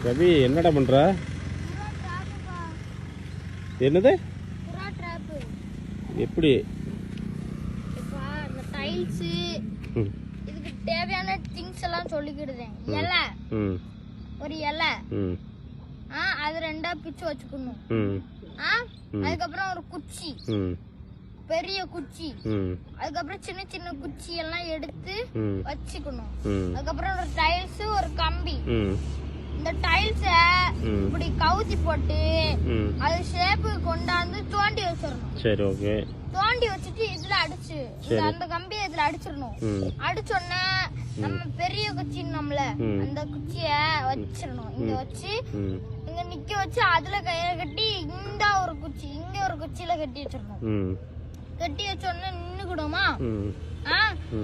கவி என்னடா பண்ற? என்னது? எப்படி? இந்த டைல்ஸ் இதுக்கு தேவையான திங்ஸ் எல்லாம் சொல்லிக்கிடுதேன். இலை, ஒரு இலை, அது ரெண்டா பிச்சு வச்சுக்கணும். அதுக்கப்புறம் ஒரு குச்சி, பெரிய குச்சி, அதுக்கப்புறம் சின்ன சின்ன குச்சி எல்லாம் எடுத்து வச்சுக்கணும். அதுக்கப்புறம் ஒரு டைல்ஸ், ஒரு கம்பி. இந்த டைல்ஸ இப்படி கவுத்தி போட்டு அது ஷேப்பு கொண்டாந்து தோண்டி வச்சிடணும். சரி, ஓகே. தோண்டி வச்சுட்டு இதுல அடிச்சு அந்த கம்பியை இதுல அடிச்சிடணும். அடிச்சோடனே நம்ம பெரிய குச்சி நம்மள அந்த குச்சிய வச்சிடணும். இங்க வச்சு இங்க நிக்க வச்சு அதுல கயிற கட்டி இந்த ஒரு குச்சி இங்க ஒரு குச்சியில கட்டி வச்சிடணும். கட்டி வச்சோடனே நின்னுக்கிடுமா.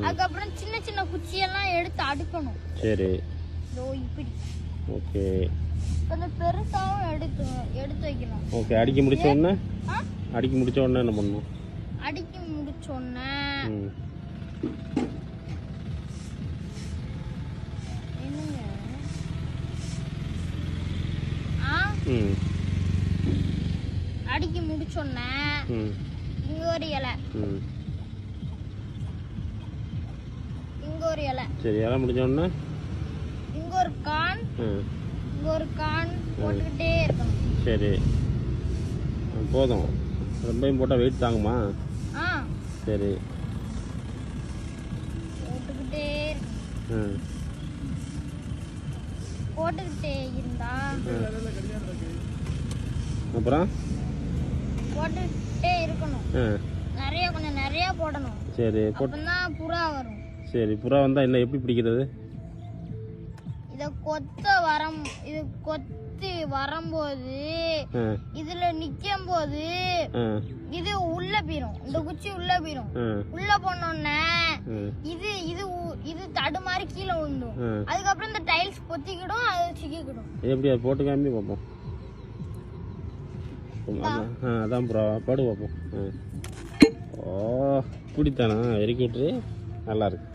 அதுக்கப்புறம் சின்ன சின்ன குச்சியெல்லாம் எடுத்து அடுக்கணும். சரி, இப்படி. ஓகே. கொஞ்சம் பெருசாவும் எடுத்து வைக்கணும். ஓகே. அடிக்க முடிச்ச உடனே என்ன பண்ணணும்? அடிக்க முடிச்ச உடனே என்னங்க அடிக்க முடிச்ச உடனே இங்க ஒரு இலை, இங்க ஒரு இலை. சரி, இலை முடிஞ்ச உடனே இங்க ஒரு கான் போட்டுக்கிட்டே இருக்கணும். சரி, போதும். ரொம்பவும் போட்டால் வெயிட் தாங்குமா? சரி, போட்டுக்கிட்டே இருந்தா அப்புறம் போட்டுக்கிட்டே இருக்கணும். கொஞ்சம் நிறைய போடணும். சரி, அப்பதான் புறா வரும். சரி, புறா வந்தா என்ன எப்படி பிடிக்கிறது? இது கொத்தி வரும்போது இதுல நிக்கும் போது இது உள்ள போயிரும். இந்த குச்சி உள்ள போயிரும். உள்ள போனோடனே இது தடுமாறி கீழே விழுந்துடும். அதுக்கப்புறம் இந்த டைல்ஸ் பொத்திக்கிடும், அது சிக்கிக்கிடும். எப்படி அது போட்டு காமி பார்ப்போம். அதான் புறா பாடு பார்ப்போம். ஓ, இப்படித்தானா? வெரி குட், நல்லா இருக்கு.